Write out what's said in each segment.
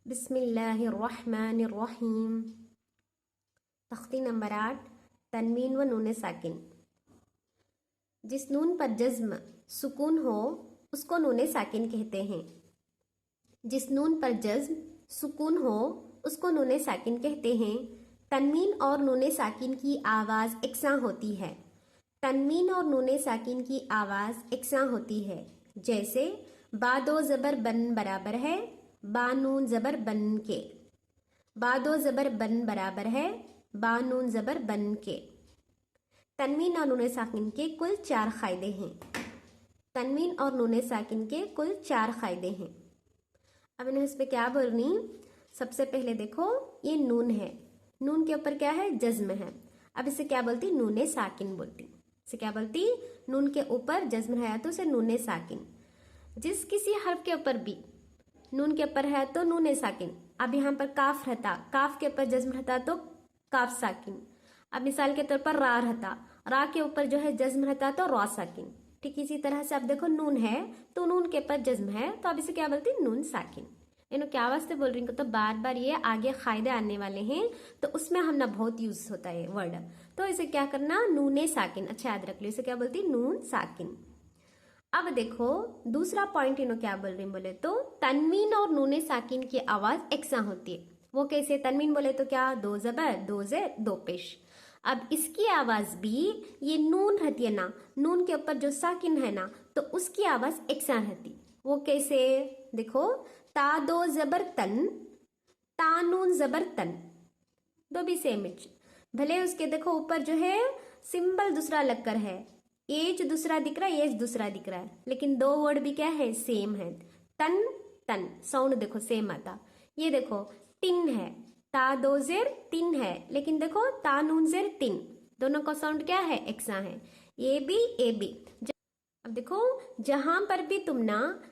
बिस्मिल्लाहिर्रहमानिर्रहीम। तख्ती नंबर 8, तनवीन व नून साकिन। जिस नून पर जज्म सुकून हो उसको नून साकिन कहते हैं। जिस नून पर जज्म सुकून हो उसको नून साकिन कहते हैं। तनवीन और नून साकिन की आवाज़ एकसां होती है। तनवीन और नून साकिन की आवाज़ एकसां होती है। जैसे बा दो ज़बर बन बराबर है बा नून ज़बर बन के। बा दो ज़बर बन बराबर है बा नून ज़बर बन के। तनवीन और नून साकिन के कुल 4 क़ायदे हैं। तनवीन और नून साकिन के कुल 4 क़ायदे हैं। अब इन्हें इस पर क्या बोलनी। सबसे पहले देखो ये नून है, नून के ऊपर क्या है, जज्म है। अब इसे क्या बोलती, नून साकिन बोलती। इसे क्या बोलती, नून के ऊपर जज्म है तो उसे नून साकिन। जिस किसी हर्फ के ऊपर भी नून के ऊपर है तो नून साकिन। अब यहाँ पर काफ रहता, काफ के ऊपर जज्म रहता तो काफ साकिन। अब मिसाल के तौर पर रा रहता, रा के ऊपर जो है जज्म रहता तो रा साकिन। ठीक इसी तरह से अब देखो नून है तो नून के ऊपर जज्म है तो अब इसे क्या बोलती, नून साकिन। इन्हों क्या वास्ते बोल रही हूँ तो बार बार ये आगे कायदे आने वाले हैं तो उसमें हम ना बहुत यूज होता है वर्ड। तो इसे क्या करना, नून साकिन। अच्छा याद रख लो, इसे क्या बोलती, नून साकिन। अब देखो दूसरा पॉइंट इन्हों क्या बोल रही बोले तो तनवीन और नून साकिन की आवाज एकसा होती है। वो कैसे, तनवीन बोले तो क्या, दो जबर दो जेर दो पेश। अब इसकी आवाज भी ये नून रहती है ना, नून के ऊपर जो साकिन है ना तो उसकी आवाज एकसा रहती। वो कैसे, देखो ता दो जबर तन, ता नून जबर तन, दो भी सेम है। भले उसके देखो ऊपर जो है सिंबल दूसरा अलग कर है, एज दूसरा दिख रहा है, एज दूसरा दिख रहा है, लेकिन दो वर्ड भी क्या है, सेम है। तन तन साउंड देखो सेम आता। ये देखो टिन है, ता दो जेर तिन है, लेकिन देखो ता नून जेर तिन, दोनों का साउंड क्या है, एकसा है। A B. अब देखो जहां पर भी तुम ना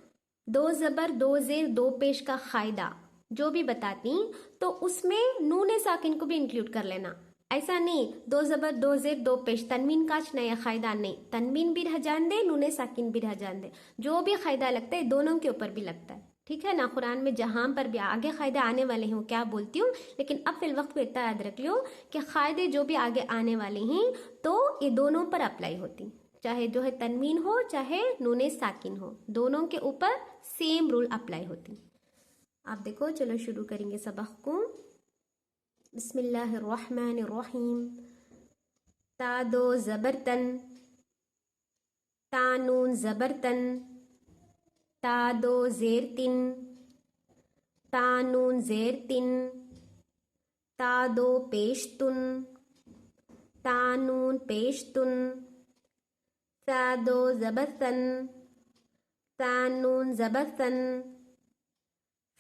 दो जबर दो जेर दो पेश का कायदा जो भी बताती तो उसमें नून साकिन को भी इंक्लूड कर लेना। ऐसा नहीं दो जबर दो जेर दो पेश तनवीन का नया कायदा नहीं, तनवीन भी रह जान दे नून साकिन भी रह जान दे, जो भी कायदा लगता है दोनों के ऊपर भी लगता है। ठीक है ना, कुरान में जहां पर भी आगे कायदे आने वाले हैं वो क्या बोलती हूँ, लेकिन अब फिल वक्त में इतना याद रख लो कि कायदे जो भी आगे आने वाले हैं तो ये दोनों पर अप्लाई होती, चाहे जो है तनवीन हो चाहे नून साकिन हो, दोनों के ऊपर सेम रूल अप्लाई होती। आप देखो चलो शुरू करेंगे सबक को। बिस्मिल्लाहिर्रहमानिर्रहीम। ता दो ज़बर तन, ता नून ज़बर तन, ता दो ज़ेर तिन, ता नून ज़ेर तिन, ता दो पेश तुन, ता नून पेश तुन, ता दो ज़बर तन, ता नून ज़बर तन,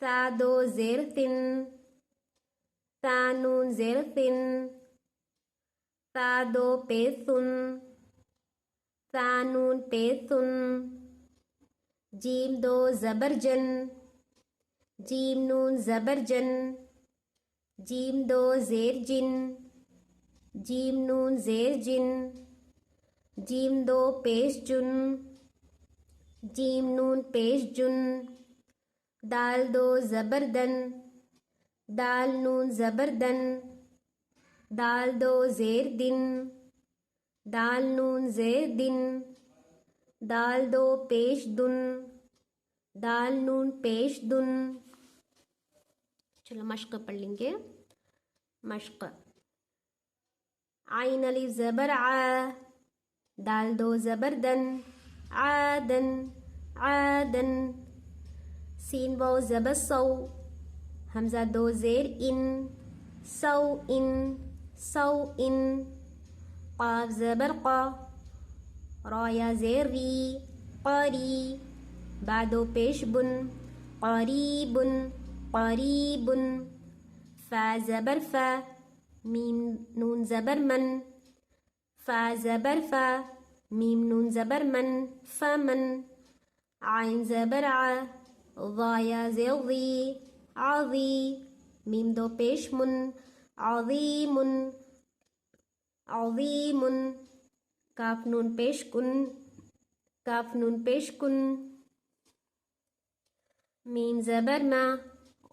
ता दो ज़ेर तिन, ता नून ज़ेर तिन, ता दो पेश तुन, ता नून पेश तुन, जीम दो ज़बर जन, जीम नून ज़बर जन, जीम दो ज़ेर जिन, जीम नून ज़ेर जिन, जीम दो पेश जुन, जीम नून पेश जुन, दाल दो ज़बर दन, दाल नून ज़बर दन, दाल दो ज़ेर दिन, दाल नून ज़ेर दिन, दाल दो पेश दुन, दाल नून पेश दुन। चलो मश्क पढ़ लेंगे। मश्क, आइन अलिफ ज़बर आ, दाल दो ज़बर दन, आदन आदन। सीन वाव ज़बर सौ, हमज़ा दो ज़ेर इन, सौ इन सौ इन। क़ाफ ज़बर क़ा, रा या ज़ेर री, क़ारी। बा दो पेश बुन, क़रीबुन क़रीबुन। फ़ा ज़बर फ़ा, मीम नून ज़बर मन, फ़ा ज़बर फ़ा, मीम नून ज़बर मन, फ़मन। आइन ज़बर आ, ज़ा या ज़ेर ज़ी, आज़ी। मीम दो पेश मुन, आज़ीमुन आज़ीमुन। काफ नून पेश कुन, काफ नून पेश कुन। मीम ज़बर मा,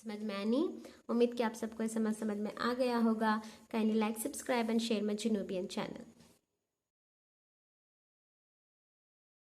समझ में आनी। उम्मीद कि आप सबको ये समझ में आ गया होगा। Kindly like subscribe and share my जुनूबियन चैनल।